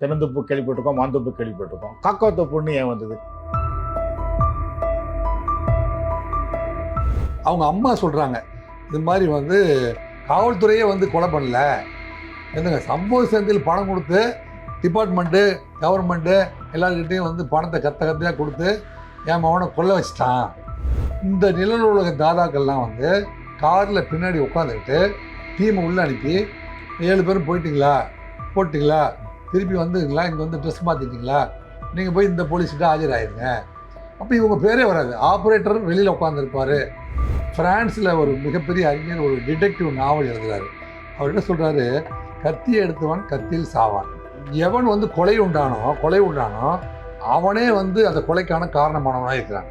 தென்னந்தோப்பு கேள்விப்பட்டிருக்கோம், மாந்தோப்பு கேள்விப்பட்டிருக்கோம். காக்கா தோப்புன்னு ஏன் வந்தது? அவங்க அம்மா சொல்கிறாங்க, இது மாதிரி வந்து காவல்துறையே வந்து கொலை பண்ணல, என்னங்க சம்பவ செந்தில் பணம் கொடுத்து டிபார்ட்மெண்ட்டு கவர்மெண்ட்டு எல்லாருக்கிட்டையும் வந்து பணத்தை கத்தையாக கொடுத்து என் மகனை கொல்ல வச்சிட்டான். இந்த நிழல் உலக தாதாக்கள்லாம் வந்து காரில் பின்னாடி உட்காந்துக்கிட்டு டீமை உள்ளே அனுப்பி 7 பேரும் போட்டிங்களா திருப்பி வந்துங்களா, இங்கே வந்து ட்ரெஸ் மாற்றிட்டீங்களா, நீங்கள் போய் இந்த போலீஸ்கிட்ட ஆஜராயிருங்க. அப்போ இவங்க பேரே வராது. ஆப்ரேட்டர் வெளியில் உட்காந்துருப்பார். ஃப்ரான்ஸில் ஒரு மிகப்பெரிய அறிஞர் ஒரு டிடெக்டிவ் நாவல் எழுதுகிறாரு. அவர் என்ன சொல்கிறாரு, கத்தியை எடுத்தவன் கத்தியில் சாவான். எவன் வந்து கொலை உண்டானோ அவனே வந்து அந்த கொலைக்கான காரணமானவனாக இருக்கிறான்.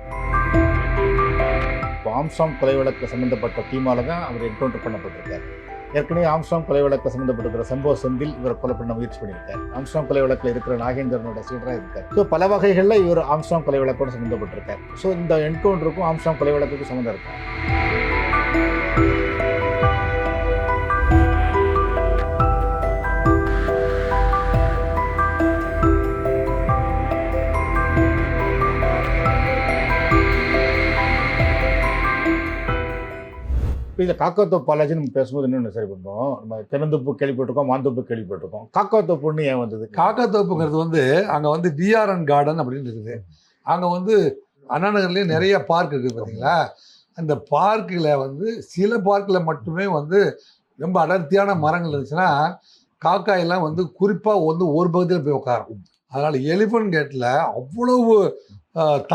இப்போ ஆம்ஸ்ட்ராங் கொலை வழக்கு சம்மந்தப்பட்ட டீமால தான் அவர் என்கவுண்டர் பண்ணப்பட்டிருக்கார். ஏற்கனவே ஆம்ஸ்ட்ராங் கொலை வழக்கு சம்மந்தப்பட்டிருக்கிற சம்பவ செந்தில் இவரை கொலை பண்ண முயற்சி பண்ணியிருக்கார். ஆம்ஸ்ட்ராங் கொலை வழக்கில் இருக்கிற நாகேந்திரனோட சீடராக இருக்கார். ஸோ பல வகைகளில் இவர் ஆம்ஸ்ட்ராங் கொலை வழக்கோடு சம்மந்தப்பட்டிருக்கார். ஸோ இந்த என்கவுண்டருக்கும் ஆம்ஸ்ட்ராங் கொலை வழக்குக்கும் சம்மந்தம் இருக்கும். இப்போ இதில் காக்காத்தோப்பு பாலாஜி நம்ம பேசும்போது இன்னொன்று சரி பண்ணுறோம். நம்ம தென்னந்தோப்பு கேள்விப்பட்டிருக்கோம், மாந்தோப்பு கேள்விப்பட்டிருக்கோம். காக்காத்தோப்புன்னு ஏன் வந்தது? காக்காத்தோப்புங்கிறது வந்து அங்கே வந்து பிஆர்என் கார்டன் அப்படின்னு இருக்குது. அங்கே வந்து அண்ணா நகர்லேயே நிறைய பார்க் இருக்குது பார்த்தீங்களா. அந்த பார்க்கில் வந்து சில பார்க்கில் மட்டுமே வந்து ரொம்ப அடர்த்தியான மரங்கள் இருந்துச்சுன்னா காக்காயெல்லாம் வந்து குறிப்பாக வந்து ஒரு பகுதியில் போய் உட்காரும். அதனால் எலிஃபண்ட் கேட்டில் அவ்வளவு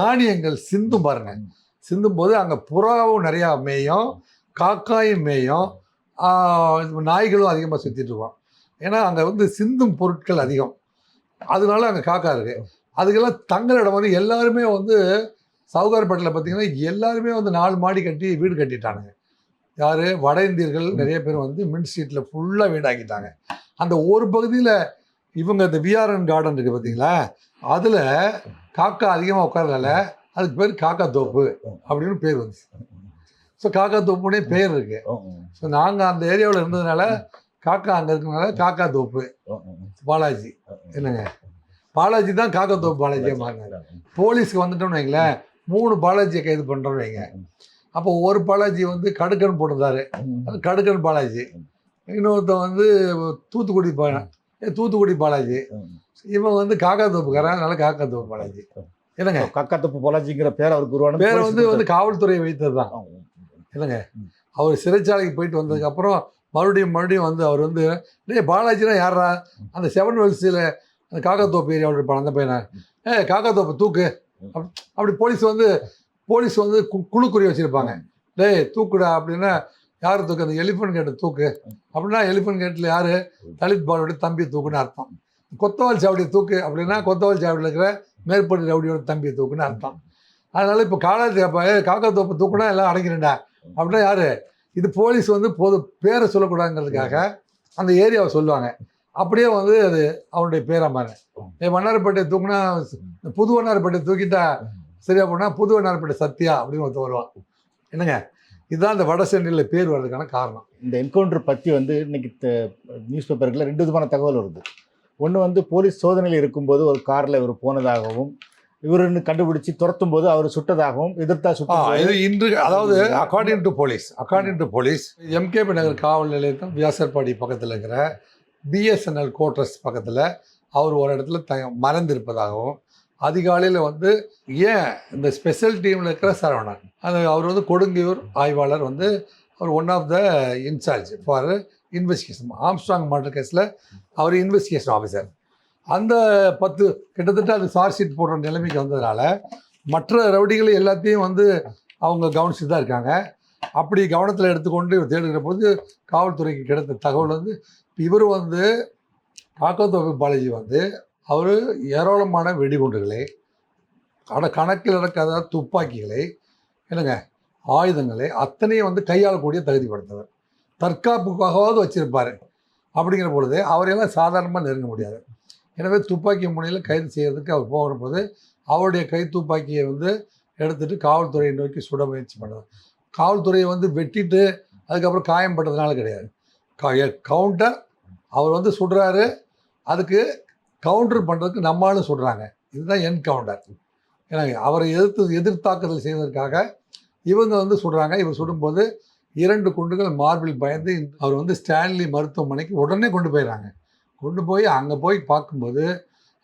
தானியங்கள் சிந்தும் பாருங்கள். சிந்தும் போது அங்கே புறாவும் நிறையா மேயும், காக்காயும் மேயும், நாய்களும் அதிகமாக சுற்றிட்டு இருக்கோம். ஏன்னா அங்கே வந்து சிந்தும் பொருட்கள் அதிகம், அதனால அங்கே காக்கா இருக்குது. அதுக்கெல்லாம் தங்குற இடம் வந்து எல்லாருமே வந்து சவுகார்பேட்டில் பார்த்தீங்கன்னா எல்லாருமே வந்து 4 மாடி கட்டி வீடு கட்டிட்டானுங்க. யார் வட இந்தியர்கள் நிறைய பேர் வந்து மின் ஸ்ட்ரீட்டில் ஃபுல்லாக வீடாக்கிட்டாங்க. அந்த ஒரு பகுதியில் இவங்க இந்த விஆர்என் கார்டன் இருக்குது பார்த்தீங்களா, அதில் காக்கா அதிகமாக உட்காரல, அதுக்கு பேர் காக்கா தோப்பு அப்படின்னு பேர் வந்துச்சு. ஸோ காக்கா தோப்புனே பேர் இருக்கு. ஸோ நாங்கள் அந்த ஏரியாவில் இருந்ததுனால காக்கா அங்கே இருக்கிறதுனால காக்கா தோப்பு பாலாஜி. என்னங்க பாலாஜி தான் காக்கா தோப்பு பாலாஜியாக மாறினாங்க. போலீஸ்க்கு வந்துட்டோம்னு வைங்களேன், 3 பாலாஜியை கைது பண்ணுறோன்னு வைங்க. அப்போ ஒரு பாலாஜி வந்து கடுக்கன் போட்டிருந்தாரு, அது கடுக்கன் பாலாஜி. இன்னொருத்தன் வந்து தூத்துக்குடி பாலாஜி. இவன் வந்து காக்கா தோப்புக்காரன், அதனால காக்கா தோப்பு பாலாஜி. என்னங்க காக்காத்தோப்பு பாலாஜிங்கிற பேர் அவருக்கு உருவான பேரை வந்து காவல்துறை வைத்தது தான். இல்லைங்க, அவர் சிறைச்சாலைக்கு போயிட்டு வந்ததுக்கப்புறம் மறுபடியும் வந்து அவர் வந்து பாலாஜினா யாரா, அந்த 7 வெல்ஸில் அந்த காக்காத்தோப்பு ஏரியாவில் இருப்பான் அந்த பையனை, காக்காத்தோப்பு தூக்கு அப்படி போலீஸ் வந்து குழுக்குறி வச்சுருப்பாங்க. தூக்குடா அப்படின்னா யார் தூக்கு, அந்த எலிஃபண்ட் கேட்டை தூக்கு அப்படின்னா எலிஃபண்ட் கேட்டில் யார், தலித் பாலோட தம்பி தூக்குன்னு அர்த்தம். கொத்தவால் சாவடியை தூக்கு அப்படின்னா கொத்தவால் சாவடியில் இருக்கிற மேற்படி ரவுடியோட தம்பியை தூக்குன்னு அர்த்தம். அதனால் இப்போ காக்காத்தோப்பு தூக்குனா எல்லாம் அடங்கிடுண்டா அப்படின்னா யார், இது போலீஸ் வந்து பேரை சொல்லக்கூடாதுங்கிறதுக்காக அந்த ஏரியாவை சொல்லுவாங்க. அப்படியே வந்து அது அவனுடைய பேரை மாதிரி. வண்ணாரப்பேட்டை தூக்குனா புது வண்ணாரப்பேட்டை தூக்கிட்டா சரியா போனால் புது வண்ணாரப்பேட்டை சத்யா அப்படின்னு ஒருத்தர் வருவான். என்னங்க, இதுதான் இந்த வட சென்னையில் பேர் வர்றதுக்கான காரணம். இந்த என்கவுண்டர் பற்றி வந்து இன்னைக்கு நியூஸ் பேப்பர்களில் 2 விதமான தகவல் வருது. ஒன்று வந்து போலீஸ் சோதனையில் இருக்கும்போது ஒரு காரில் இவர் போனதாகவும், இவருன்னு கண்டுபிடிச்சி துரத்தும் போது அவர் சுட்டதாகவும், எதிர்த்தா இது இன்று, அதாவது அக்கார்டிங் டு போலீஸ் எம்கேபி நகர் காவல் நிலையத்தில் வியாசர்பாடி பக்கத்தில் இருக்கிற பிஎஸ்என்எல் கோட்ரஸ் பக்கத்தில் அவர் ஒரு இடத்துல மறந்திருப்பதாகவும், அதிகாலையில் வந்து ஏன் இந்த ஸ்பெஷல் டீமில் இருக்கிற சரவணன், அவர் வந்து கொடுங்கியூர் ஆய்வாளர் வந்து அவர் one of the in-charge for investigation. Armstrong murder கேஸில் அவர் இன்வெஸ்டிகேஷன் ஆஃபீஸர். அந்த கிட்டத்தட்ட அது சார்ஜ் ஷீட் போடுற நிலைமைக்கு வந்ததுனால மற்ற ரவுடிகளை எல்லாத்தையும் வந்து அவங்க கவனிச்சுட்டு தான் இருக்காங்க. அப்படி கவனத்தில் எடுத்துக்கொண்டு தேடுகிற போது காவல்துறைக்கு கிடைத்த தகவல் வந்து இவர் வந்து காக்காத்தோப்பு பாலாஜி வந்து அவர் ஏராளமான வெடிகுண்டுகளை, கணக்கில் நடக்காத துப்பாக்கிகளை, என்னங்க ஆயுதங்களை அத்தனையும் வந்து கையாளக்கூடிய தகுதி படுத்தவர். தற்காப்புக்காகவாவது வச்சுருப்பார். அப்படிங்கிற பொழுது அவரையெல்லாம் சாதாரணமாக நெருங்க முடியாது. எனவே துப்பாக்கி முனையில் கைது செய்கிறதுக்கு அவர் போகிற போது அவருடைய கை துப்பாக்கியை வந்து எடுத்துகிட்டு காவல்துறையை நோக்கி சுட முயற்சி பண்ணுவார். காவல்துறையை வந்து வெட்டிட்டு அதுக்கப்புறம் காயம்பட்டதுனால கிடையாது. கவுண்டர் அவர் வந்து சுடுறாரு, அதுக்கு கவுண்டர் பண்ணுறதுக்கு நம்மளும் சொல்கிறாங்க. இதுதான் என்கவுண்டர். ஏன்னா அவரை எதிர்த்தாக்குதல் செய்வதற்காக இவங்க வந்து சுடுறாங்க. இவர் சுடும்போது 2 குண்டுகள் மார்பில் பயந்து அவர் வந்து ஸ்டான்லி மருத்துவமனைக்கு உடனே கொண்டு போயிடுறாங்க. கொண்டு போய் அங்கே போய் பார்க்கும்போது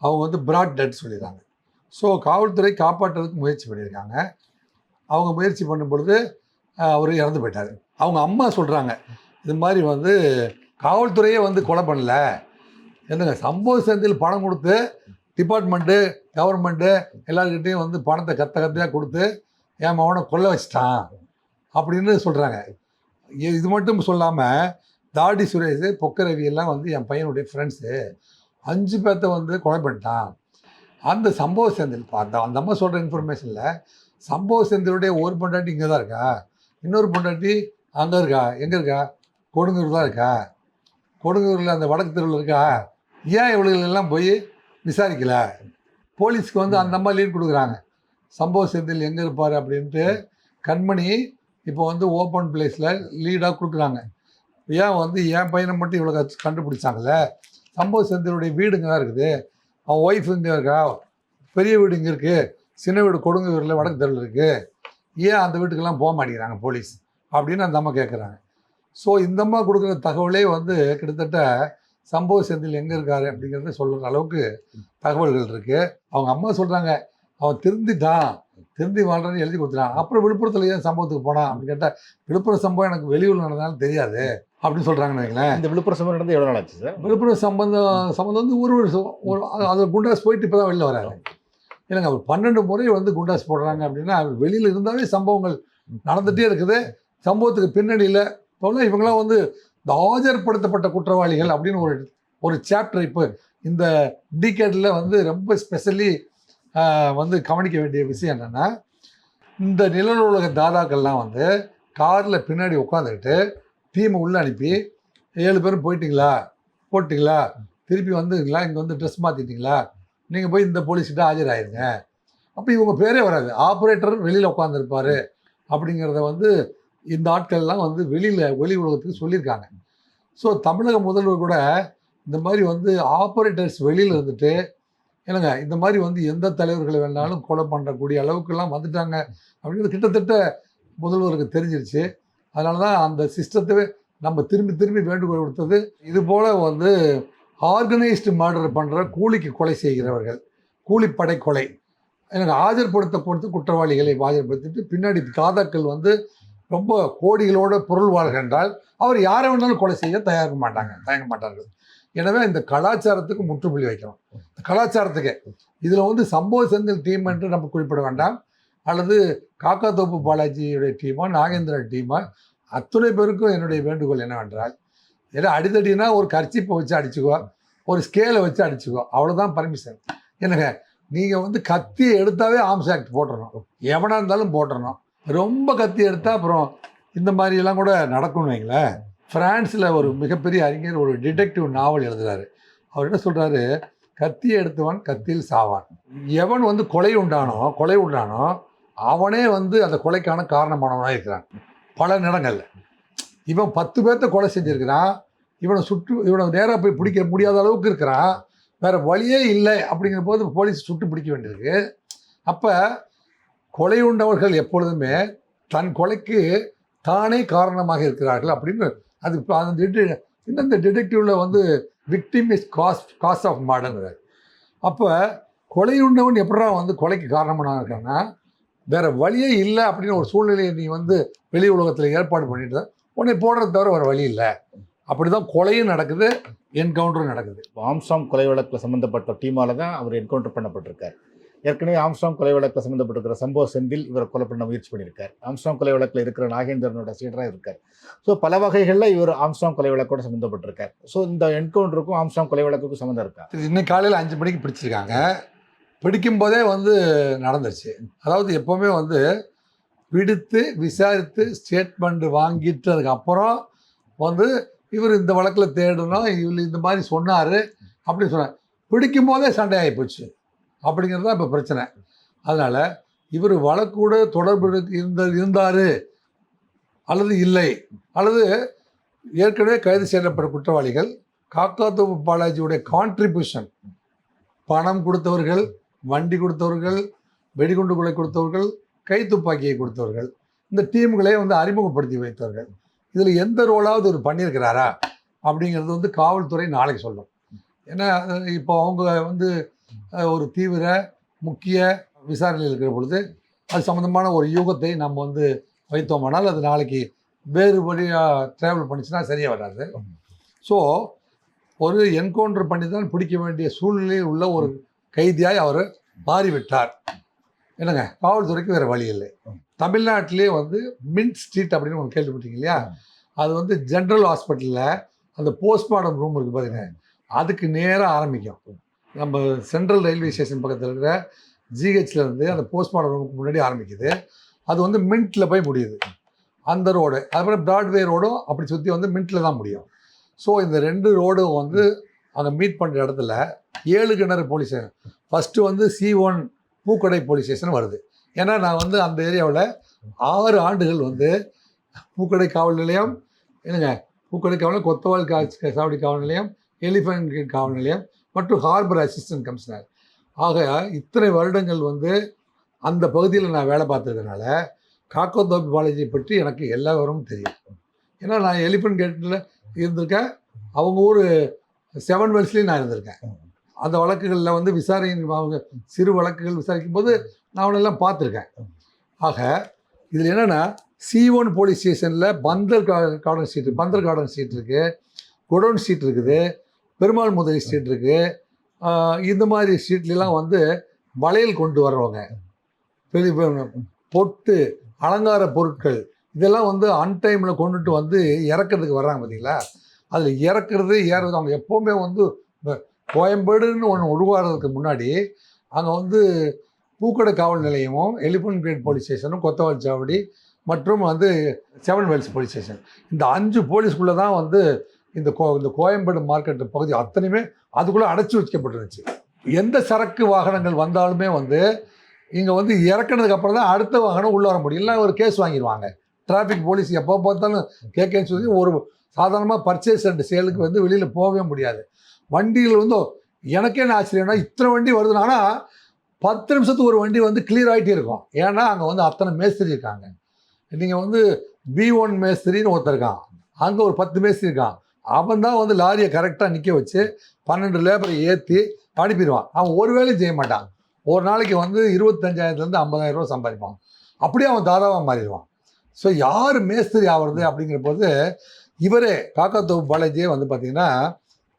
அவங்க வந்து பிராட் டெட் சொல்லிடுறாங்க. ஸோ காவல்துறை காப்பாற்றுறதுக்கு முயற்சி பண்ணியிருக்காங்க. அவங்க முயற்சி பண்ணும் பொழுது அவர் இறந்து போயிட்டார். அவங்க அம்மா சொல்கிறாங்க, இது மாதிரி வந்து காவல்துறையே வந்து கொலை பண்ணல, என்னங்க சம்பவ செந்தில் பணம் கொடுத்து டிபார்ட்மெண்ட்டு கவர்மெண்ட்டு எல்லாருக்கிட்டையும் வந்து பணத்தை கத்தையாக கொடுத்து என் மகனை கொல்ல வச்சிட்டான் அப்படின்னு சொல்கிறாங்க. இது மட்டும் சொல்லாமல் தாடி சுரேஷ், பொக்கரவி எல்லாம் வந்து என் பையனுடைய ஃப்ரெண்ட்ஸு 5 பேர்த்த வந்து கொலை பண்ணிட்டான். அந்த சம்பவ செந்தில் அந்த அம்மா சொல்கிற இன்ஃபர்மேஷனில் சம்பவ செந்திலுடைய ஒரு பொண்டாட்டி இங்கே தான் இருக்கா, இன்னொரு பொண்டாட்டி அங்கே இருக்கா, எங்கே இருக்கா, கொடுங்கூர் தான் இருக்கா, கொடுங்கூரில் அந்த வடக்கு தெருவில் இருக்கா. ஏன் இவளுகளெல்லாம் போய் விசாரிக்கல? போலீஸ்க்கு வந்து அந்த அம்மா லீட் கொடுக்குறாங்க, சம்பவ செந்தில் எங்கே இருப்பார் அப்படின்ட்டு. கண்மணி இப்போ வந்து ஓப்பன் பிளேஸில் லீடாக கொடுக்குறாங்க. ஏன் வந்து என் பையனை மட்டும் இவ்வளோ கண்டுபிடிச்சாங்கல்ல, சம்பவ செந்திலுடைய வீடு இங்கே தான் இருக்குது, அவன் ஒய்ஃப் இங்கே இருக்கா, பெரிய வீடு இங்கே இருக்குது, சின்ன வீடு கொடுங்கூரில் வடக்கு தெருவில் இருக்குது, ஏன் அந்த வீட்டுக்கெல்லாம் போக மாட்டேங்கிறாங்க போலீஸ் அப்படின்னு அந்த அம்மா கேட்குறாங்க. ஸோ இந்த அம்மா கொடுக்குற தகவலே வந்து கிட்டத்தட்ட சம்பவ செந்தில் எங்கே இருக்காரு அப்படிங்கிறத சொல்கிற அளவுக்கு தகவல்கள் இருக்குது. அவங்க அம்மா சொல்கிறாங்க, அவன் திருந்தி வாழ்றன்னு எழுதி கொடுத்துட்டான். அப்புறம் விழுப்புரத்தில் ஏன் சம்பவத்துக்கு போனான் அப்படின்னு கேட்டால், விழுப்புரம் சம்பவம் எனக்கு வெளியூர் நடந்தாலும் தெரியாது அப்படின்னு சொல்கிறாங்கன்னு வைங்களேன். இந்த விழுப்புரம் சம்பவம் நடந்து எவ்வளோ நாள் ஆச்சு சார்? விழுப்புரம் சம்பந்தம் வந்து ஒரு வருஷம் அது குண்டாஸ் போயிட்டு இப்போ தான் வெளியில் வராங்க. இல்லைங்க, அவர் 12 முறை வந்து குண்டாஸ் போடுறாங்க அப்படின்னா வெளியில் இருந்தாலே சம்பவங்கள் நடந்துகிட்டே இருக்குது. சம்பவத்துக்கு பின்னணியில் இப்போலாம் இவங்களாம் வந்து இந்த ஆஜர்படுத்தப்பட்ட குற்றவாளிகள் அப்படின்னு ஒரு சாப்டர் இப்போ இந்த டிகேடில் வந்து ரொம்ப ஸ்பெஷலி வந்து கவனிக்க வேண்டிய விஷயம் என்னென்னா, இந்த நிலநூலக தாதாக்கள்லாம் வந்து காரில் பின்னாடி உட்காந்துக்கிட்டு டீமை உள்ளே அனுப்பி 7 பேரும் போட்டிங்களா, திருப்பி வந்துங்களா, இங்கே வந்து ட்ரெஸ் மாற்றிட்டிங்களா, நீங்கள் போய் இந்த போலீஸ்கிட்ட ஆஜராயிருங்க. அப்போ இவங்க பேரே வராது, ஆப்ரேட்டர் வெளியில் உட்காந்துருப்பார் அப்படிங்கிறத வந்து இந்த ஆட்கள்லாம் வந்து வெளி உலகத்துக்கு சொல்லியிருக்காங்க. ஸோ தமிழக முதல்வர் கூட இந்த மாதிரி வந்து ஆப்ரேட்டர்ஸ் வெளியில் இருந்துட்டு, இல்லைங்க இந்த மாதிரி வந்து எந்த தலைவர்களை வேணாலும் கொலை பண்ணக்கூடிய அளவுக்குலாம் வந்துட்டாங்க அப்படிங்கிறது கிட்டத்தட்ட முதல்வருக்கு தெரிஞ்சிருச்சு. அதனால தான் அந்த சிஸ்டத்தை நம்ம திரும்பி வேண்டுகோள் கொடுத்தது. இது போல் வந்து ஆர்கனைஸ்டு மர்டர் பண்ணுற கூலிக்கு கொலை செய்கிறவர்கள், கூலிப்படை கொலை, எனக்கு ஆஜர்படுத்தப்படுத்த குற்றவாளிகளை ஆஜர்படுத்திட்டு பின்னாடி தாதாக்கள் வந்து ரொம்ப கோடிகளோட பொருள் வாழ்கின்றால் அவர் யாரை வேணாலும் கொலை செய்ய தயங்க மாட்டார்கள். எனவே இந்த கலாச்சாரத்துக்கு முற்றுப்புள்ளி வைக்கணும். இந்த கலாச்சாரத்துக்கு இதில் வந்து சம்பவ செந்தில் டீம் என்று நம்ம குறிப்பிட வேண்டாம், அல்லது காக்காத்தோப்பு பாலாஜியுடைய டீமா நாகேந்திரன் டீமா, அத்துணை பேருக்கும் என்னுடைய வேண்டுகோள் என்னவென்றால், ஏன்னா அடித்தடினா ஒரு கர்ச்சிப்பை வச்சு அடிச்சுக்கோ, ஒரு ஸ்கேலை வச்சு அடிச்சுக்கோ, அவ்வளோதான் பர்மிஷன். என்னங்க நீங்கள் வந்து கத்தியை எடுத்தாவே ஆர்ம்ஸ் ஆக்ட் போட்டுறணும், எவனாக இருந்தாலும் போட்டுறணும். ரொம்ப கத்தி எடுத்தால் அப்புறம் இந்த மாதிரியெல்லாம் கூட நடக்கும்னு வைங்களேன். ஃப்ரான்ஸில் ஒரு மிகப்பெரிய அறிஞர் ஒரு டிடெக்டிவ் நாவல் எழுதுகிறாரு. அவர் என்ன சொல்கிறாரு, கத்தியை எடுத்தவன் கத்தியில் சாவான். எவன் வந்து கொலை உண்டானோ அவனே வந்து அந்த கொலைக்கான காரணமானவனாக இருக்கிறான். பல நேரங்களில் இவன் 10 பேர்த்த கொலை செஞ்சுருக்கிறான், இவனை நேராக போய் பிடிக்க முடியாத அளவுக்கு இருக்கிறான், வேறு வழியே இல்லை. அப்படிங்கிற போது போலீஸ் சுட்டு பிடிக்க வேண்டியிருக்கு. அப்போ கொலை உண்டவர்கள் எப்பொழுதுமே தன் கொலைக்கு தானே காரணமாக இருக்கிறார்கள் அப்படின்னு அது இந்த டிடெக்டிவில் வந்து victim is cause of murder. அப்போ கொலையுண்டவன் எப்படா வந்து கொலைக்கு காரணமாக இருக்கான்னா வேறு வழியே இல்லை அப்படின்னு ஒரு சூழ்நிலையை நீ வந்து வெளி உலகத்தில் ஏற்பாடு பண்ணிட்டு உன்னை போடுறது தவிர வேறு வழி இல்லை. அப்படி தான் கொலையும் நடக்குது, என்கவுண்டரும் நடக்குது. ஆம்ஸ்ட்ராங் கொலை வழக்கில் சம்மந்தப்பட்ட டீமால் தான் அவர் என்கவுண்டர் பண்ணப்பட்டிருக்கார். ஏற்கனவே ஆம்ஸ்ட்ராங் கொலை வழக்கில் சம்மந்தப்பட்டிருக்கிற சம்பவ செந்தில் இவரை கொலை பண்ண முயற்சி பண்ணியிருக்கார். ஆம்ஸ்ட்ராங் கொலை வழக்கில் இருக்கிற நாகேந்திரனோட சீடராக இருக்கார். ஸோ பல வகைகளில் இவர் ஆம்ஸ்ட்ராங் கொலை வழக்கோடு சம்மந்தப்பட்டிருக்கார். ஸோ இந்த என்கவுண்டருக்கும் ஆம்ஸ்ட்ராங் கொலை வழக்குக்கும் சம்மந்தம் இருக்கா? இன்னைக்கு காலையில் 5 மணிக்கு பிடிச்சிருக்காங்க. பிடிக்கும் போதே வந்து நடந்துருச்சு. அதாவது எப்போவுமே வந்து பிடித்து விசாரித்து ஸ்டேட்மெண்ட் வாங்கிட்டு அதுக்கப்புறம் வந்து இவர் இந்த வழக்கில் தேடணும், இவர் இந்த மாதிரி சொன்னார் அப்படின்னு சொன்னார். பிடிக்கும் போதே சண்டை ஆகி போச்சு அப்படிங்கிறது தான் இப்போ பிரச்சனை. அதனால் இவர் வழக்கூட தொடர்பு இருந்தார் அல்லது இல்லை, அல்லது ஏற்கனவே கைது செய்யப்பட்ட குற்றவாளிகள் காக்காத்தோப்பு பாலாஜியுடைய கான்ட்ரிபியூஷன் பணம் கொடுத்தவர்கள், வண்டி கொடுத்தவர்கள், வெடிகுண்டுகளை கொடுத்தவர்கள், கைத்துப்பாக்கியை கொடுத்தவர்கள், இந்த டீம்களே வந்து அறிமுகப்படுத்தி வைத்தவர்கள். இதில் எந்த ரோலாவது ஒரு பண்ணியிருக்கிறாரா அப்படிங்கிறது வந்து காவல்துறை நாளைக்கு சொல்லும். ஏன்னா இப்போ அவங்க வந்து ஒரு தீவிர முக்கிய விசாரணையில் இருக்கிற பொழுது அது சம்மந்தமான ஒரு யூகத்தை நம்ம வந்து வைத்தோமானால் அது நாளைக்கு வேறு வழியாக ட்ராவல் பண்ணிச்சுன்னா சரியாக வராது. ஸோ ஒரு என்கவுண்டர் பண்ணி தான் பிடிக்க வேண்டிய சூழ்நிலையில் உள்ள ஒரு கைதியாய் அவர் மாறிவிட்டார். என்னங்க, காவல்துறைக்கு வேறு வழி இல்லை. தமிழ்நாட்டிலே வந்து மின்ட் ஸ்ட்ரீட் அப்படின்னு ஒன்று கேள்விப்பட்டீங்க இல்லையா? அது வந்து ஜென்ரல் ஹாஸ்பிட்டலில் அந்த போஸ்ட்மார்ட்டம் ரூம் இருக்குது பாருங்க, அதுக்கு நேராக ஆரம்பிக்கும். நம்ம சென்ட்ரல் ரயில்வே ஸ்டேஷன் பக்கத்தில் இருக்கிற ஜிஹெச்ல இருந்து அந்த போஸ்ட்மார்ட்டம் ரூமுக்கு முன்னாடி ஆரம்பிக்குது. அது வந்து மின்ட்டில் போய் முடியுது அந்த ரோடு. அதுக்கப்புறம் பிராட்வே ரோடும் அப்படி சுற்றி வந்து மின்ட்டில் தான் முடியும். ஸோ இந்த 2 ரோடும் வந்து அங்கே மீட் பண்ணுற இடத்துல 7 கிணறு போலீஸ் ஸ்டேஷன், ஃபஸ்ட்டு வந்து C1 பூக்கடை போலீஸ் ஸ்டேஷன் வருது. ஏன்னா நான் வந்து அந்த ஏரியாவில் 6 ஆண்டுகள் வந்து பூக்கடை காவல் நிலையம், என்னங்க பூக்கடை காவல், கொத்தவால் சாவடி காவல் நிலையம், எலிஃபென்ட் கேட் காவல் நிலையம் மற்றும் ஹார்பர் அசிஸ்டன்ட் கமிஷனர் ஆக இத்தனை வருடங்கள் வந்து அந்த பகுதியில் நான் வேலை பார்த்துருக்கனால காக்கோத்தோப்பு பாலாஜியை பற்றி எனக்கு எல்லா விவரமும் தெரியும். ஏன்னா நான் எலிஃபென்ட் கேட்டில் இருந்திருக்கேன், அவங்க ஊர் 7 வெல்ஸ்லேயும் நான் இருந்திருக்கேன். அந்த வழக்குகளில் வந்து அவங்க சிறு வழக்குகள் விசாரிக்கும் போது நான் அவனெல்லாம் பார்த்துருக்கேன். ஆக இதில் என்னென்னா C1 போலீஸ் ஸ்டேஷனில் பந்தர் கார்டன் ஸ்ட்ரீட் இருக்குது, குடோன் ஸ்ட்ரீட் இருக்குது, பெருமாள் முதலி ஸ்ட்ரீட் இருக்குது. இந்த மாதிரி ஸ்ட்ரீட்லாம் வந்து வளையல் கொண்டு வர்றவங்க, பெரிய பொட்டு அலங்கார பொருட்கள் இதெல்லாம் வந்து அன்டைமில் கொண்டுட்டு வந்து இறக்கிறதுக்கு வர்றாங்க பார்த்தீங்களா? அதில் இறக்குறது ஏறுறது அவங்க எப்போவுமே வந்து கோயம்பேடுன்னு ஒன்று உருவாகிறதுக்கு முன்னாடி அங்கே வந்து பூக்கடை காவல் நிலையமும், எலிஃபென்ட் கேட் போலீஸ் ஸ்டேஷனும், கொத்தவால் சாவடி மற்றும் வந்து 7 வெல்ஸ் போலீஸ் ஸ்டேஷன், இந்த 5 போலீஸ்குள்ளே தான் வந்து இந்த கோயம்பேடு மார்க்கெட்டு பகுதி அத்தனையுமே அதுக்குள்ளே அடைச்சி வைக்கப்பட்டுருந்துச்சு. எந்த சரக்கு வாகனங்கள் வந்தாலுமே வந்து இங்கே வந்து இறக்குனதுக்கு அப்புறம் தான் அடுத்த வாகனம் உள்ளே வர முடியும். இல்லை ஒரு கேஸ் வாங்கிடுவாங்க. டிராஃபிக் போலீஸ் எப்போ பார்த்தாலும் கேட்கன்னு சொல்லி ஒரு சாதாரணமாக பர்ச்சேஸ் அண்ட் சேலுக்கு வந்து வெளியில் போகவே முடியாது. வண்டிகள் வந்து எனக்கே என்ன ஆச்சரியம்னா இத்தனை வண்டி வருதுன்னா, ஆனால் 10 நிமிஷத்துக்கு ஒரு வண்டி வந்து கிளியர் ஆகிட்டே இருக்கும். ஏன்னா அங்கே வந்து அத்தனை மேஸ்திரி இருக்காங்க. நீங்கள் வந்து B1 மேஸ்திரின்னு ஒருத்தர் இருக்கான், அங்கே ஒரு 10 மேஸ்திரி இருக்கான். அவன் தான் வந்து லாரியை கரெக்டாக நிற்க வச்சு 12 லேபரை ஏற்றி அனுப்பிடுவான். அவன் ஒரு வேலையும் செய்ய மாட்டான். ஒரு நாளைக்கு வந்து 25,000 50,000 ரூபா சம்பாதிப்பான். அப்படியே அவன் தாதாவாக மாறிடுவான். ஸோ யார் மேஸ்திரி ஆகிறது அப்படிங்கிற போது இவரே காக்கத்தோப்பு பாலாஜியே வந்து பார்த்திங்கன்னா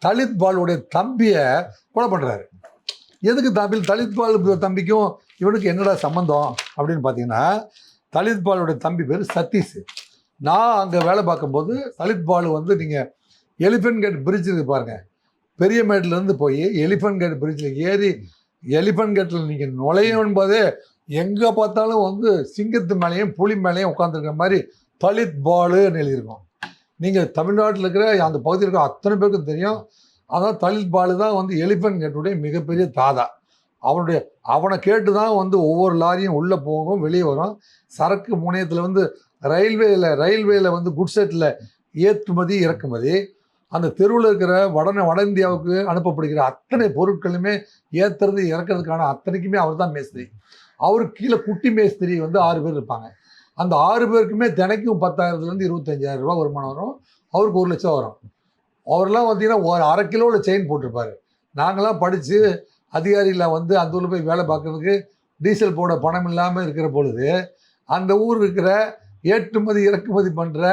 தலித் பாலுடைய தம்பியை கொலை பண்ணுறாரு. எதுக்கு தலித் பால் தம்பிக்கும் இவனுக்கு என்னடா சம்மந்தம் அப்படின்னு பார்த்தீங்கன்னா, தலித் பாலுடைய தம்பி பேர் சதீஷ். நான் அங்கே வேலை பார்க்கும்போது தலித் பாலு வந்து நீங்கள் எலிஃபென்ட் கேட் பிரிட்ஜ் இருக்கு பாருங்கள், பெரிய மேட்லேருந்து போய் எலிஃபென்ட் கேட் பிரிட்ஜில் ஏறி எலிஃபென்ட் கேட்டில் நீங்கள் நுழையும் போதே எங்கே பார்த்தாலும் வந்து சிங்கத்து மேலேயும் புலி மேலேயும் உட்காந்துருக்கிற மாதிரி தலித் பாலுன்னு எழுதியிருக்கோம். நீங்கள் தமிழ்நாட்டில் இருக்கிற அந்த பகுதியில் இருக்கிற அத்தனை பேருக்கும் தெரியும். அதான் தலித் பாலு தான் வந்து எலிஃபென்ட் கேட்டுடைய மிகப்பெரிய தாதா. அவனை கேட்டு தான் வந்து ஒவ்வொரு லாரியும் உள்ளே போகும் வெளியே வரும். சரக்கு முனையத்தில் வந்து ரயில்வேயில் வந்து குட்செட்டில் ஏற்றுமதி இறக்குமதி, அந்த தெருவில் இருக்கிற வட இந்தியாவுக்கு அனுப்பப்படுகிற அத்தனை பொருட்களுமே ஏற்றுறது இறக்கிறதுக்கான அத்தனைக்குமே அவர் தான் மேஸ்திரி. அவருக்கு கீழே குட்டி மேஸ்திரி வந்து 6 பேர் இருப்பாங்க. அந்த 6 பேருக்குமே தினைக்கும் 10,000 25,000 ரூபா வருமானம் வரும். அவருக்கு 1 லட்சம் வரும். அவரெல்லாம் பார்த்தீங்கன்னா ஒரு 1/2 கிலோவில் செயின் போட்டிருப்பார். நாங்களாம் படித்து அதிகாரியில் வந்து அந்த ஊரில் போய் வேலை பார்க்குறதுக்கு டீசல் போட பணம் இல்லாமல் இருக்கிற பொழுது அந்த ஊர் இருக்கிற ஏற்றுமதி இறக்குமதி பண்ணுற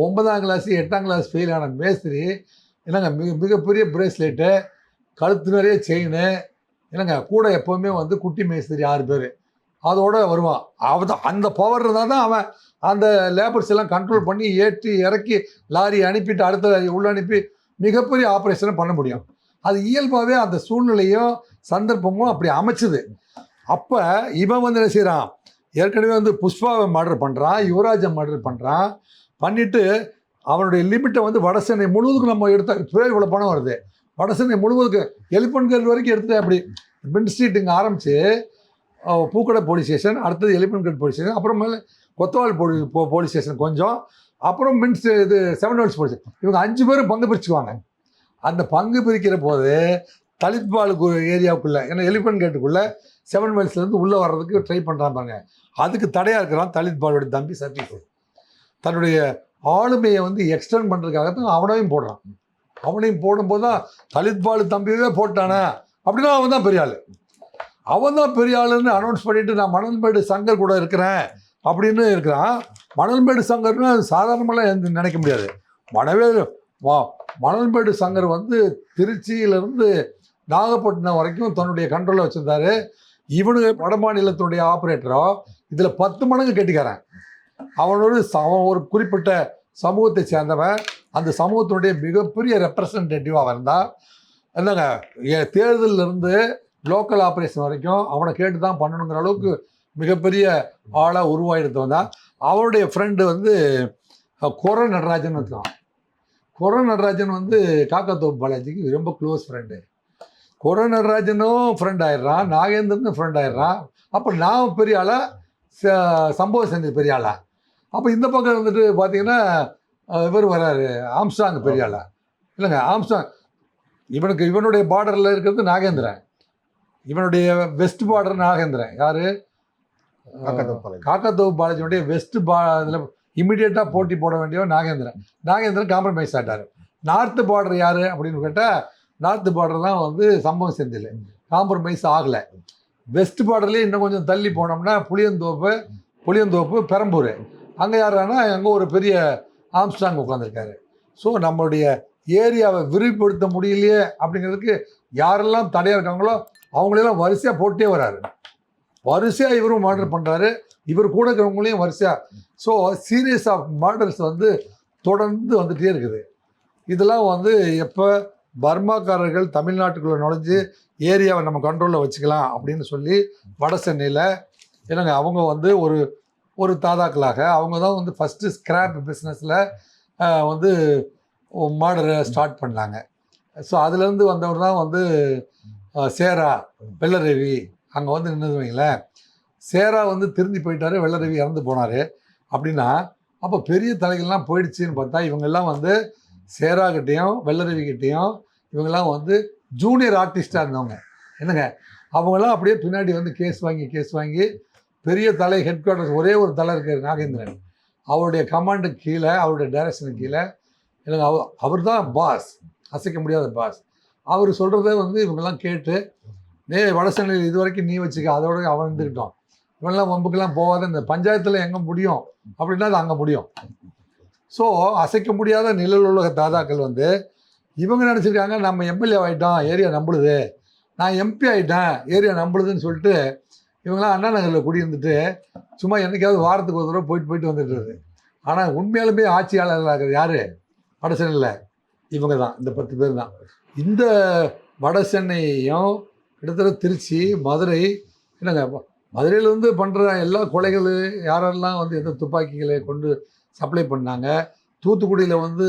9ஆம் கிளாஸ் 8ஆம் கிளாஸ் ஃபெயிலான மேஸ்திரி என்னங்க மிகப்பெரிய பிரேஸ்லெட்டு, கழுத்து நிறைய செயின், என்னங்க கூட எப்போவுமே வந்து குட்டி மேஸ்திரி 6 பேர் அதோடு வருவான். அந்த பவர் இருந்தால் தான் அவன் அந்த லேபர்ஸ் எல்லாம் கண்ட்ரோல் பண்ணி ஏற்றி இறக்கி லாரி அனுப்பிட்டு அடுத்த லாரி உள்ள அனுப்பி மிகப்பெரிய ஆப்ரேஷனை பண்ண முடியும். அது இயல்பாகவே அந்த சூழ்நிலையும் சந்தர்ப்பமும் அப்படி அமைச்சுது. அப்போ இவன் வந்து என்ன செய்கிறான், ஏற்கனவே வந்து புஷ்பாவை மர்டர் பண்ணுறான், யுவராஜை மர்டர் பண்ணுறான். பண்ணிவிட்டு அவனுடைய லிமிட்டை வந்து வடசென்னை முழுவதுக்கு நம்ம எடுத்த இப்போவே இவ்வளோ பணம் வருது, வடசென்னை முழுவதுக்கு எலிஃபென்ட் கேட் வரைக்கும் எடுத்துகிட்டு அப்படி மின்ட் ஸ்ட்ரீட் இங்கே ஆரம்பித்து பூக்கடை போலீஸ் ஸ்டேஷன், அடுத்தது எலிஃபென்ட் கேட் போலீஸ் ஸ்டேஷன், அப்புறமேல கொத்தவால் போலீஸ் ஸ்டேஷன் கொஞ்சம், அப்புறம் இது 7 வெல்ஸ் போலீஸ். இவங்க 5 பேரும் பங்கு பிரிச்சுக்குவாங்க. அந்த பங்கு பிரிக்கிற போது தலித் பாலுக்கு ஏரியாவுக்குள்ளே, ஏன்னா எலிஃபென்ட் கேட்டுக்குள்ளே 7 மைல்ஸ்லேருந்து உள்ளே வர்றதுக்கு ட்ரை பண்ணுறான் பாருங்க. அதுக்கு தடையாக இருக்கிறான் தலித் பாலோட தம்பி சதீஷ். தன்னுடைய ஆளுமையை வந்து எக்ஸ்டெண்ட் பண்ணுறதுக்காக தான் அவனையும் போடுறான். அவனையும் போடும்போது தான் தலித் பாலு தம்பியவே போட்டானே அப்படின்னா அவன் தான் பெரிய ஆள். அவன் தான் பெரிய ஆளுன்னு அனௌன்ஸ் பண்ணிட்டு நான் மணல்மேடு சங்கர் கூட இருக்கிறேன் அப்படின்னு இருக்கிறான். மணல்மேடு சங்கர்னு சாதாரணமெல்லாம் நினைக்க முடியாது. மணல்மேடு சங்கர் வந்து திருச்சியிலேருந்து நாகப்பட்டினம் வரைக்கும் தன்னுடைய கண்ட்ரோலில் வச்சுருந்தாரு. இவனுக்கு வட மாநிலத்துடைய ஆப்ரேட்டரோ இதில் 10 மடங்கு கெட்டிக்காரன். அவன் ஒரு குறிப்பிட்ட சமூகத்தை சேர்ந்தவன். அந்த சமூகத்தினுடைய மிகப்பெரிய ரெப்ரசன்டேட்டிவாக இருந்தால் என்னங்க, தேர்தலிருந்து லோக்கல் ஆப்ரேஷன் வரைக்கும் அவனை கேட்டு தான் பண்ணணுங்கிற அளவுக்கு மிகப்பெரிய ஆளாக உருவாகிடுத்து தான். அவருடைய ஃப்ரெண்டு வந்து கொர நடராஜன் இருக்கான். கொர நடராஜன் வந்து காக்கத்தோப்பு பாலாஜிக்கு ரொம்ப க்ளோஸ் ஃப்ரெண்டு. கொர நடராஜனும் ஃப்ரெண்ட் ஆயிடுறான், நாகேந்திரனும் ஃப்ரெண்ட் ஆயிடுறான். அப்போ நான் பெரிய ஆளா, சம்பவ செந்தில் பெரிய ஆளா? அப்போ இந்த பக்கம் வந்துட்டு பார்த்தீங்கன்னா இவர் வராரு, ஆம்ஸ்ட்ராங் பெரிய ஆளா? இல்லைங்க, ஆம்ஸ்ட்ராங் இவனுடைய பார்டரில் இருக்கிறது நாகேந்திரன். இவனுடைய வெஸ்ட் பார்டர் நாகேந்திரன். யார்? காக்கத்தோப்பு பாலாஜியுடைய வெஸ்ட் இதில் இம்மிடியேட்டாக போட்டி போட வேண்டியவன் நாகேந்திரன். நாகேந்திரன் காம்ப்ரமைஸ் ஆகிட்டார். நார்த்து பார்டர் யார் அப்படின்னு கேட்டால் நார்த்து பார்டர் தான் வந்து சம்பவம் செந்தில். காம்ப்ரமைஸ் ஆகலை. வெஸ்ட் பார்டர்லேயே இன்னும் கொஞ்சம் தள்ளி போனோம்னா புளியந்தோப்பு பெரம்பூர். அங்கே யாரானா அங்கே ஒரு பெரிய ஆம்ஸ்ட்ராங் உட்காந்துருக்காரு. ஸோ நம்மளுடைய ஏரியாவை விரிவுபடுத்த முடியலையே அப்படிங்கிறதுக்கு யாரெல்லாம் தடையாக இருக்காங்களோ அவங்களெல்லாம் வரிசையாக போட்டே வராரு. வரிசையாக இவரும் மர்டர் பண்ணுறாரு, இவர் கூட இருக்கிறவங்களையும் வரிசையாக. ஸோ சீரியஸ் ஆஃப் மர்டர்ஸ் வந்து தொடர்ந்து வந்துகிட்டே இருக்குது. இதெல்லாம் வந்து எப்போ பர்மாக்காரர்கள் தமிழ்நாட்டுக்குள்ளே நுழைஞ்சு ஏரியாவை நம்ம கண்ட்ரோலில் வச்சுக்கலாம் அப்படின்னு சொல்லி வட சென்னையில் என்னங்க அவங்க வந்து ஒரு தாதாக்களாக அவங்க தான் வந்து ஃபஸ்ட்டு ஸ்கிராப் பிஸ்னஸில் வந்து மர்டரை ஸ்டார்ட் பண்ணாங்க. ஸோ அதுலேருந்து வந்தவர் தான் வந்து சேரா வெள்ளரவி. அங்கே வந்து நின்னது வைங்களேன், சேரா வந்து திரும்பி போயிட்டாரு, வெள்ளரவி இறந்து போனார் அப்படின்னா அப்போ பெரிய தலைகள்லாம் போயிடுச்சுன்னு பார்த்தா இவங்கெல்லாம் வந்து சேராகிட்டையும் வெள்ளரவிக்கிட்டையும் இவங்கெல்லாம் வந்து ஜூனியர் ஆர்டிஸ்டாக இருந்தவங்க. என்னங்க, அவங்களாம் அப்படியே பின்னாடி வந்து கேஸ் வாங்கி பெரிய தலை ஹெட் குவார்ட்டர்ஸ் ஒரே ஒரு தலை இருக்கார் நாகேந்திரன். அவருடைய கமாண்டுக்கு கீழே, அவருடைய டைரக்ஷனுக்கு கீழே இல்லைங்க, அவர் தான் பாஸ், அசைக்க முடியாத பாஸ். அவர் சொல்கிறத வந்து இவங்கெல்லாம் கேட்டு வட சென்னையில் இது வரைக்கும் நீ வச்சுக்க, அதோட அவன் இருந்துக்கிட்டோம், இவங்கெல்லாம் வம்புக்கெல்லாம் போகாத, இந்த பஞ்சாயத்தில் எங்கே முடியும் அப்படின்னா அது அங்கே முடியும். ஸோ அசைக்க முடியாத நிழல் உலக தாதாக்கள் வந்து இவங்க நினச்சிருக்காங்க நம்ம எம்எல்ஏ ஆகிட்டோம், ஏரியா நம்பளுது, நான் எம்பி ஆகிட்டேன், ஏரியா நம்பளுதுன்னு சொல்லிட்டு இவங்களாம் அண்ணா நகரில் குடியிருந்துட்டு சும்மா என்றைக்காவது வாரத்துக்கு ஒரு தடவை போயிட்டு வந்துட்டுருது. ஆனால் உண்மையாலுமே ஆட்சியாளர்களாக இருக்கிறது யார்? வட சென்னையில் இவங்க தான், இந்த 10 பேர் தான். இந்த வட சென்னையையும் கிட்டத்தட்ட திருச்சி, மதுரை, என்னங்க மதுரையில் வந்து பண்ணுற எல்லா கொலைகள் யாரெல்லாம் வந்து எந்த துப்பாக்கிகளை கொண்டு சப்ளை பண்ணாங்க, தூத்துக்குடியில் வந்து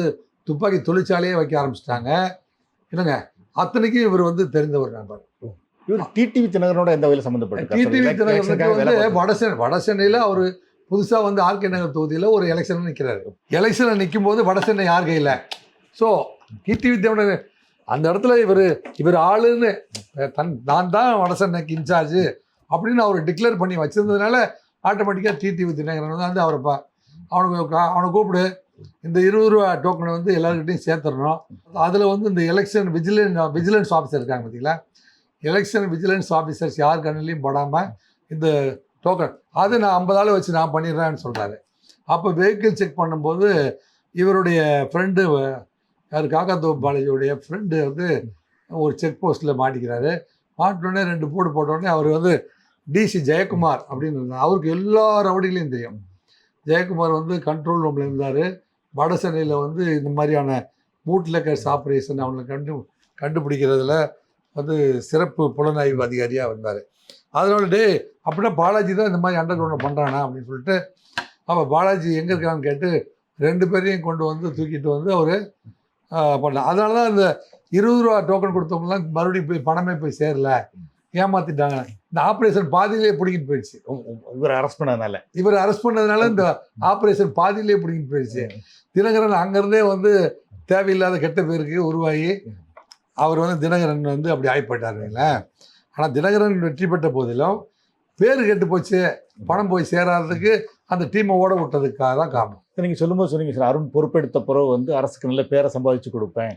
துப்பாக்கி தொழிற்சாலையே வைக்க ஆரம்பிச்சிட்டாங்க. என்னங்க, அத்தனைக்கும் இவர் வந்து தெரிந்தவர் நண்பர். இவர் டிடிவி தினகரனோட எந்த வகையில் சம்மந்தப்பட்ட? டிடிவி தினகரனுக்கு வந்து வட சென்னையில் அவர் புதுசாக வந்து ஆர்கே நகர் தொகுதியில் ஒரு எலெக்ஷனில் நிற்கிறாரு. எலெக்ஷனில் நிற்கும் போது வட சென்னை யார் கையில்? ஸோ டிடிவி தினகரன் அந்த இடத்துல இவர் ஆளுன்னு நான் தான் வட சென்னைக்கு இன்சார்ஜ் அப்படின்னு அவர் டிக்ளேர் பண்ணி வச்சிருந்ததுனால ஆட்டோமேட்டிக்காக டிடிவி தினகரன் வந்து அவனை கூப்பிடு, இந்த 20 ரூபா டோக்கனை வந்து எல்லாருக்கிட்டையும் சேர்த்துடணும். அதில் வந்து இந்த எலெக்ஷன் விஜிலன்ஸ் ஆஃபீஸர் இருக்காங்க பார்த்தீங்களா, எலெக்ஷன் விஜிலன்ஸ் ஆஃபீஸர்ஸ் யார் கண்ணிலையும் போடாமல் இந்த டோக்கன் அது நான் 50 ஆள் வச்சு நான் பண்ணிடுறேன்னு சொல்கிறாரு. அப்போ வெஹிக்கிள் செக் பண்ணும்போது இவருடைய ஃப்ரெண்டு யார், காக்காத்தோப்பு பாலாஜியுடைய ஃப்ரெண்டு வந்து ஒரு செக் போஸ்ட்டில் மாட்டிக்கிறாரு. மாட்டினோடனே 2 போடு போட்டோடனே அவர் வந்து டிசி ஜெயக்குமார் அப்படின்னு இருந்தார். அவருக்கு எல்லா ரவுடிகளையும் தெரியும். ஜெயக்குமார் வந்து கண்ட்ரோல் ரூமில் இருந்தார். வட சென்னையில் வந்து இந்த மாதிரியான பூட்லெக்கர்ஸ் ஆப்ரேஷன் அவங்களை கண்டுபிடிக்கிறதுல வந்து சிறப்பு புலனாய்வு அதிகாரியாக வந்தார். அதனால அப்படின்னா பாலாஜி தான் இந்த மாதிரி அண்டர் கிரவுண்டில் பண்ணுறானா அப்படின்னு சொல்லிட்டு அப்போ பாலாஜி எங்கே இருக்கான்னு கேட்டு 2 பேரையும் கொண்டு வந்து தூக்கிட்டு வந்து அவர் பண்ணலாம். அதனால தான் இந்த 20 ரூபா டோக்கன் கொடுத்தவங்கலாம் மறுபடியும் போய் பணமே போய் சேரல, ஏமாத்திட்டாங்க. இந்த ஆப்ரேஷன் பாதியிலே பிடிக்கிட்டு போயிடுச்சு. இவர் அரெஸ்ட் பண்ணதுனால இந்த ஆப்ரேஷன் பாதியிலே பிடிக்கிட்டு போயிடுச்சு. தினகரன் அங்கேருந்தே வந்து தேவையில்லாத கெட்ட பேருக்கு உருவாகி அவர் வந்து தினகரன் வந்து அப்படி ஆகிப்பட்டாருங்களே. ஆனால் தினகரன் வெற்றி பெற்ற போதிலும் பேர் கெட்டு போச்சு, பணம் போய் சேராததுக்கு அந்த டீமை ஓட விட்டதுக்காக தான் காரணம். நீங்கள் சொல்லும்போது சொன்னீங்க சார், அருண் பொறுப்பெடுத்த பிறகு வந்து அரசுக்கு நல்ல பேரை சம்பாதிச்சு கொடுப்பேன்,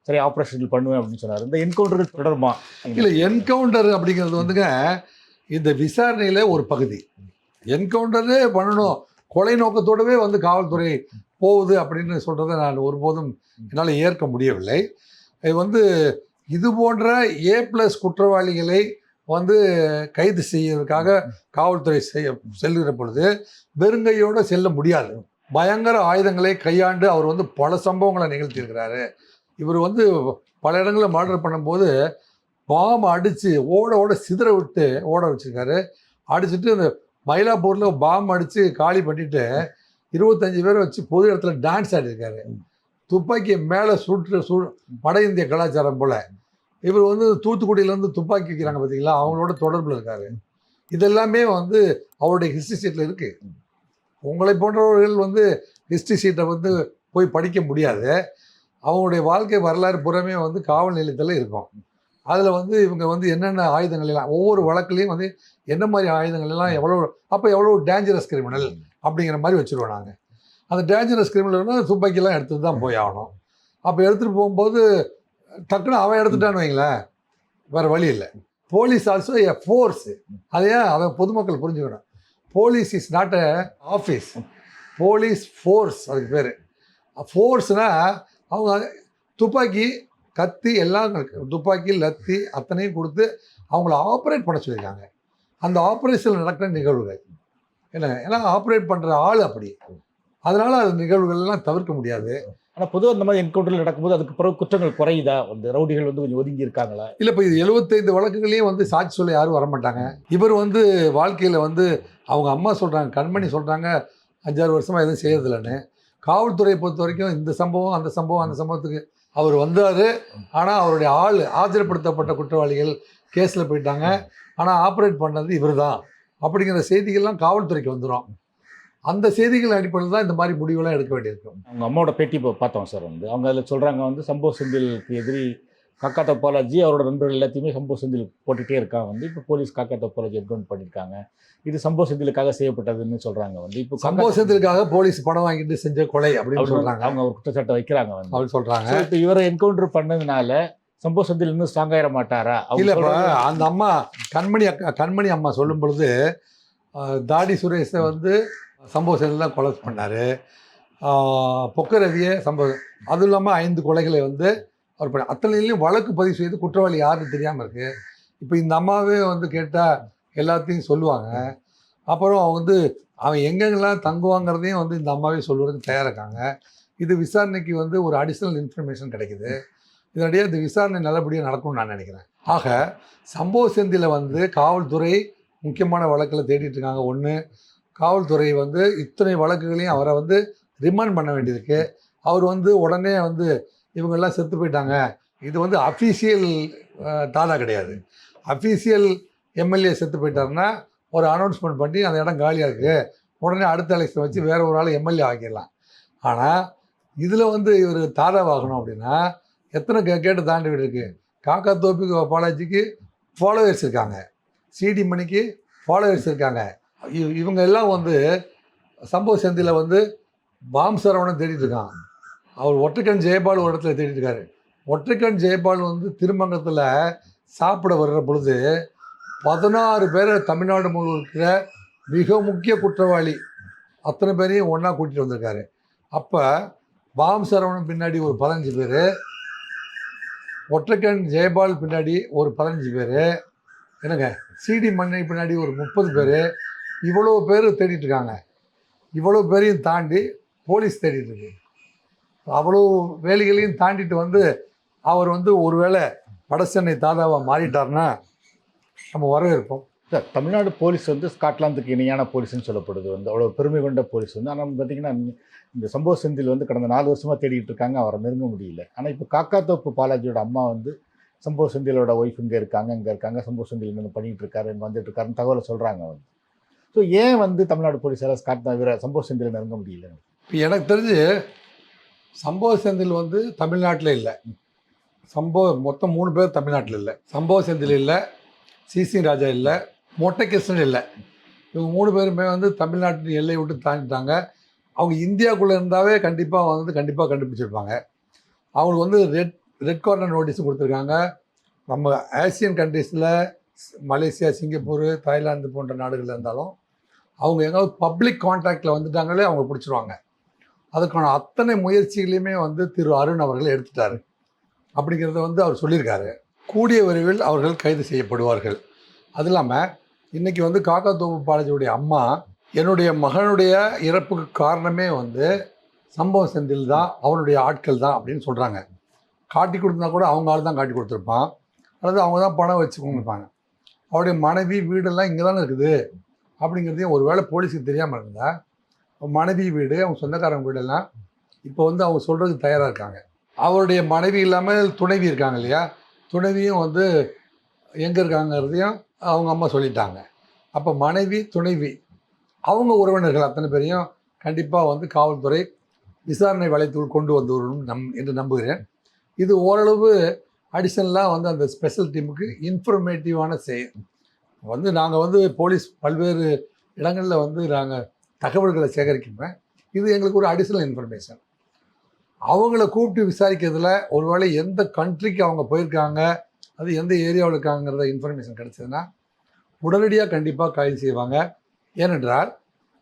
சரி ஆப்ரேஷன் பண்ணுவேன் அப்படின்னு சொன்னார். இந்த என்கவுண்டருக்கு தொடருமா? இல்லை, என்கவுண்டர் அப்படிங்கிறது வந்துங்க இந்த விசாரணையில் ஒரு பகுதி. என்கவுண்டரே பண்ணணும், கொலை நோக்கத்தோடவே வந்து காவல்துறை போகுது அப்படின்னு சொல்கிறத நான் ஒருபோதும் என்னால் ஏற்க முடியவில்லை. இது வந்து இது போன்ற A+ குற்றவாளிகளை வந்து கைது செய்யறதுக்காக காவல்துறை செல்கிற பொழுது வெறுங்கையோடு செல்ல முடியாது. பயங்கர ஆயுதங்களை கையாண்டு அவர் வந்து பல சம்பவங்களை நிகழ்த்தியிருக்கிறாரு. இவர் வந்து பல இடங்களில் மர்டர் பண்ணும்போது பாம்பு அடித்து ஓட சிதற விட்டு ஓட வச்சுருக்காரு. அடிச்சுட்டு அந்த மயிலாப்பூரில் பாம்பு அடித்து காலி பண்ணிட்டு 25 பேரை வச்சு பொது இடத்துல டான்ஸ் ஆடிருக்காரு. துப்பாக்கியை மேலே வட இந்திய கலாச்சாரம் போல். இவர் வந்து தூத்துக்குடியிலேருந்து துப்பாக்கி வைக்கிறாங்க பார்த்தீங்களா, அவங்களோட தொடர்பில் இருக்கார். இதெல்லாமே வந்து அவருடைய ஹிஸ்ட்ரி ஷீட்டில் இருக்குது. உங்களை போன்றவர்கள் வந்து ஹிஸ்ட்ரி ஷீட்டை வந்து போய் படிக்க முடியாது. அவங்களுடைய வாழ்க்கை வரலாறு புறமே வந்து காவல் நிலையத்தில் இருக்கும். அதில் வந்து இவங்க வந்து என்னென்ன ஆயுதங்கள் எல்லாம் ஒவ்வொரு வழக்குலையும் வந்து என்ன மாதிரி ஆயுதங்கள் எல்லாம் எவ்வளோ டேஞ்சரஸ் கிரிமினல் அப்படிங்கிற மாதிரி வச்சுருவோம் நாங்கள். அந்த டேஞ்சரஸ் கிரிமினல்னா துப்பாக்கியெல்லாம் எடுத்துகிட்டு தான் போய் ஆகணும். அப்போ எடுத்துகிட்டு போகும்போது டக்குன்னு அவன் எடுத்துட்டான்னு வைங்களேன், வேறு வழி இல்லை. Police also a force. அதையே அதை பொதுமக்கள் புரிஞ்சுக்கணும். Police is not a office, police force அதுக்கு பேர். ஃபோர்ஸ்னால் அவங்க துப்பாக்கி கத்தி எல்லாம் துப்பாக்கி லத்தி அத்தனையும் கொடுத்து அவங்கள ஆப்ரேட் பண்ண சொல்லியிருக்காங்க. அந்த ஆப்ரேஷன் நடக்கிற நிகழ்வுகள் என்ன, ஏன்னா ஆப்ரேட் பண்ணுற ஆள் அப்படி, அதனால் அது நிகழ்வுகள்லாம் தவிர்க்க முடியாது. ஆனால் பொதுவாக இந்த மாதிரி என்கவுண்டரில் நடக்கும்போது அதுக்கு பிறகு குற்றங்கள் குறையுதா? வந்து ரவுடிகள் வந்து கொஞ்சம் ஒதுங்கி இருக்காங்களா? இல்லை, இப்போ இது 75 வழக்குகளையும் வந்து சாட்சி சொல்ல யாரும் வரமாட்டாங்க. இவர் வந்து வாழ்க்கையில் வந்து அவங்க அம்மா சொல்கிறாங்க, கண்மணி சொல்கிறாங்க 5-6 வருஷமாக எதுவும் செய்யறதில்லைன்னு. காவல்துறையை பொறுத்த வரைக்கும் இந்த சம்பவம் அந்த சம்பவத்துக்கு அவர் வந்தார். ஆனால் அவருடைய ஆள் ஆஜர்படுத்தப்பட்ட குற்றவாளிகள் கேஸில் போயிட்டாங்க, ஆனால் ஆப்ரேட் பண்ணது இவர் தான் அப்படிங்கிற செய்திகள்லாம் காவல்துறைக்கு வந்துடும். அந்த செய்திகள் அடிப்படையில் தான் இந்த மாதிரி முடிவுலாம் எடுக்க வேண்டியிருக்கும். அவங்க அம்மாவோட பேட்டி இப்போ பார்த்தோம் சார். வந்து அவங்க அதில் சொல்கிறாங்க வந்து சம்பவ செந்திலுக்கு எதிரி காக்கா தப்பாலாஜி அவரோட நண்பர்கள் எல்லாத்தையுமே சம்பவ செந்தில் போட்டுகிட்டே இருக்காங்க. வந்து இப்போ போலீஸ் காக்கா தப்பாலாஜி என்கவுண்ட் பண்ணியிருக்காங்க, இது சம்பவ செந்திலுக்காக செய்யப்பட்டதுன்னு சொல்கிறாங்க. வந்து இப்போ சம்பவ செந்திலுக்காக போலீஸ் பணம் வாங்கிட்டு செஞ்ச கொலை அப்படின்னு சொல்கிறாங்க. அவங்க ஒரு குற்றச்சாட்டை வைக்கிறாங்க வந்து அப்படின்னு சொல்கிறாங்க. இப்போ இவரை என்கவுண்டர் பண்ணதுனால சம்பவ செந்தில் இன்னும் ஸ்ட்ராங் ஆகிட மாட்டாரா? இல்லை, அந்த அம்மா கண்மணி அம்மா சொல்லும் பொழுது தாடி சுரேஷை வந்து சம்பவ செந்தில் தான் கொலை பண்ணார். பொக்கரவியை அதுவும் இல்லாமல் 5 கொலைகளை வந்து அவர் பண்ண அத்தனையிலையும் வழக்கு பதிவு செய்து குற்றவாளி யாருன்னு தெரியாமல் இருக்குது. இப்போ இந்த அம்மாவே வந்து கேட்டால் எல்லாத்தையும் சொல்லுவாங்க. அப்புறம் அவங்க வந்து அவன் எங்கெங்கெல்லாம் தங்குவாங்கிறதையும் வந்து இந்த அம்மாவே சொல்லுறதுக்கு தயாராகாங்க. இது விசாரணைக்கு வந்து ஒரு அடிஷ்னல் இன்ஃபர்மேஷன் கிடைக்குது. இதனிடையே இந்த விசாரணை நல்லபடியாக நடக்கும்னு நான் நினைக்கிறேன். ஆக சம்பவ செந்தில் வந்து காவல்துறை முக்கியமான வழக்கில் தேடிட்டு இருக்காங்க. ஒன்று, காவல்துறை வந்து இத்தனை வழக்குகளையும் அவரை வந்து ரிமாண்ட் பண்ண வேண்டியிருக்கு. அவர் வந்து உடனே வந்து இவங்கெல்லாம் செத்து போயிட்டாங்க, இது வந்து அஃபீஷியல் தாதா கிடையாது. அஃபீஷியல் எம்எல்ஏ செத்து போயிட்டாருன்னா ஒரு அனௌன்ஸ்மெண்ட் பண்ணி அந்த இடம் காலியாக இருக்குது, உடனே அடுத்த எலெக்ஷன் வச்சு வேறு ஒரு ஆள் எம்எல்ஏ ஆக்கிடலாம். ஆனால் இதில் வந்து இவர் தாதாவாகணும் அப்படின்னா எத்தனை கேட்டு தாண்டி விட்டுருக்கு. காக்கா தோப்புக்கு பாலாஜிக்கு ஃபாலோவர்ஸ் இருக்காங்க, சிடி மணிக்கு ஃபாலோவர்ஸ் இருக்காங்க. இவங்க எல்லாம் வந்து சம்பவ செந்தில் வந்து பாம் சரவணன் தேடிட்டு இருக்கான். அவர் ஒற்றைக்கண் ஜெயபால் ஒரு இடத்துல தேடிட்டு இருக்காரு. ஒற்றைக்கண் ஜெயபால் வந்து திருமங்கலத்தில் சாப்பிட வர்ற பொழுது 16 பேரை தமிழ்நாடு முழு இருக்கிற மிக முக்கிய குற்றவாளி அத்தனை பேரையும் ஒன்றா கூட்டிகிட்டு வந்திருக்காரு. அப்போ பாம் சரவணன் பின்னாடி ஒரு 15 பேர், ஒற்றைக்கண் ஜெயபால் பின்னாடி ஒரு 15 பேர், என்னங்க சிடி மண்ணை பின்னாடி ஒரு 30 பேர், இவ்வளோ பேர் தேடிட்டு இருக்காங்க. இவ்வளோ பேரையும் தாண்டி போலீஸ் தேடிட்டு இருக்கு. அவ்வளோ வேலைகளையும் தாண்டிட்டு வந்து அவர் வந்து ஒருவேளை வடசென்னை தாதாவாக மாறிட்டார்னா நம்ம வரவேற்போம். சார், தமிழ்நாடு போலீஸ் வந்து ஸ்காட்லாந்துக்கு இணையான போலீஸ்ன்னு சொல்லப்படுது. வந்து அவ்வளோ பெருமை கொண்ட போலீஸ் வந்து. ஆனால் பார்த்திங்கன்னா இந்த சம்பவ செந்தில் வந்து கடந்த 4 வருஷமாக தேடிட்டு இருக்காங்க, அவரை நெருங்க முடியல. ஆனால் இப்போ காக்காத்தோப்பு பாலாஜியோட அம்மா வந்து சம்பவ செந்திலோட ஒய்ஃப் இங்கே இருக்காங்க, சம்பவ செந்தில் இங்கே பண்ணிகிட்டு இருக்காரு, இங்கே வந்துட்டு இருக்காருன்னு தகவலை சொல்கிறாங்க வந்து. ஸோ ஏன் வந்து தமிழ்நாடு போலீஸால் ஸ்காட்லாந்து சம்பவ செந்தில் நெருங்க முடியல? இப்போ எனக்கு தெரிஞ்சு சம்பவ செந்தில் வந்து தமிழ்நாட்டில் இல்லை, மொத்தம் 3 பேர் தமிழ்நாட்டில் இல்லை. சம்பவ செந்தில் இல்லை, சிசி ராஜா இல்லை, மொட்டை கிருஷ்ணன் இல்லை. இவங்க 3 பேருமே வந்து தமிழ்நாட்டின் எல்லையை விட்டு தாண்டிட்டாங்க. அவங்க இந்தியாவுக்குள்ளே இருந்தாவே கண்டிப்பாக கண்டுபிடிச்சிருப்பாங்க. அவங்களுக்கு வந்து ரெட் கார்னர் நோட்டீஸ் கொடுத்துருக்காங்க. நம்ம ஆசியன் கண்ட்ரீஸில் மலேசியா, சிங்கப்பூர், தாய்லாந்து போன்ற நாடுகளில் இருந்தாலும் அவங்க எங்காவது பப்ளிக் கான்டாக்டில் வந்துட்டாங்களே அவங்க பிடிச்சிருவாங்க. அதுக்கான அத்தனை முயற்சிகளையுமே வந்து திரு அருண் அவர்கள் எடுத்துட்டாரு. அப்படிங்கிறத வந்து அவர் சொல்லியிருக்காரு. கூடிய விரைவில் அவர்கள் கைது செய்யப்படுவார்கள். அது இல்லாமல் இன்றைக்கி வந்து காக்காத்தோப்பு பாலாஜியுடைய அம்மா, என்னுடைய மகனுடைய இறப்புக்கு காரணமே வந்து சம்பவ செந்தில் தான், அவனுடைய ஆட்கள் தான் அப்படின்னு சொல்கிறாங்க. காட்டி கொடுத்தா கூட அவங்க ஆள் தான் காட்டி கொடுத்துருப்பான், அல்லது அவங்க தான் பணம் வச்சு கொண்டிருப்பாங்க. அவருடைய மனைவி வீடெல்லாம் இங்கே தானே இருக்குது அப்படிங்கிறதையும் ஒரு வேளை போலீஸுக்கு தெரியாமல் இருந்தால், மனைவி வீடு, அவங்க சொந்தக்காரங்க வீடெல்லாம் இப்போ வந்து அவங்க சொல்கிறதுக்கு தயாராக இருக்காங்க. அவருடைய மனைவி இல்லாமல் துணைவி இருக்காங்க இல்லையா, துணைவியும் வந்து எங்கே இருக்காங்கிறதையும் அவங்க அம்மா சொல்லிட்டாங்க. அப்போ மனைவி, துணைவி, அவங்க உறவினர்கள் அத்தனை பேரையும் கண்டிப்பாக வந்து காவல்துறை விசாரணை வளையத்துக்குள் கொண்டு வந்துவிடும் என்று நம்புகிறேன். இது ஓரளவு அடிஷனலாக வந்து அந்த ஸ்பெஷல் டீமுக்கு இன்ஃபர்மேட்டிவான வந்து நாங்கள் வந்து போலீஸ் பல்வேறு இடங்களில் வந்து நாங்கள் தகவல்களை சேகரிக்கிறோம். இது எங்களுக்கு ஒரு அடிஷனல் இன்ஃபர்மேஷன். அவங்கள கூப்பிட்டு விசாரிக்கிறதுல ஒருவேளை எந்த கண்ட்ரிக்கு அவங்க போயிருக்காங்க, அது எந்த ஏரியாவில் இருக்காங்கிறத இன்ஃபர்மேஷன் கிடச்சதுன்னா உடனடியாக கண்டிப்பாக கைது செய்வாங்க. ஏனென்றால்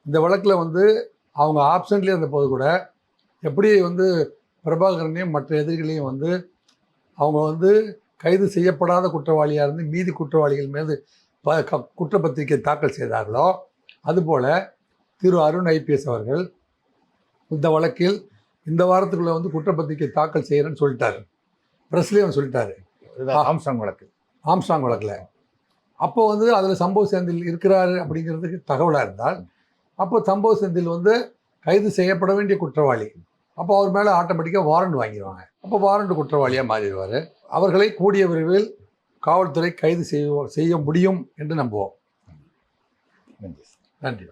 இந்த வழக்கில் வந்து அவங்க ஆப்சண்ட்லேயே இருந்த போது கூட எப்படி வந்து பிரபாகரனையும் மற்ற எதிரிகளையும் வந்து அவங்க வந்து கைது செய்யப்படாத குற்றவாளியாக இருந்து மீதி குற்றவாளிகள் மீது குற்றப்பத்திரிகை தாக்கல் செய்தார்களோ, அதுபோல் திரு அருண் ஐபிஎஸ் அவர்கள் இந்த வழக்கில் இந்த வாரத்துக்குள்ளே வந்து குற்றப்பத்திரிகை தாக்கல் செய்கிறேன்னு சொல்லிட்டாரு. ப்ரெஸ்லேயும் சொல்லிட்டாரு. ஆம்ஸ்ட்ராங் வழக்கில் அப்போ வந்து அதில் சம்பவ செந்தில் இருக்கிறாரு அப்படிங்கிறதுக்கு தகவலாக இருந்தால், அப்போ சம்பவ செந்தில் வந்து கைது செய்யப்பட வேண்டிய குற்றவாளி. அப்போ அவர் மேலே ஆட்டோமேட்டிக்காக வாரண்ட் வாங்கிடுவாங்க. அப்போ வாரண்ட் குற்றவாளியாக மாறிடுவார். அவர்களை கூடிய விரைவில் காவல்துறை கைது செய்ய முடியும் என்று நம்புவோம். நன்றி. நன்றி.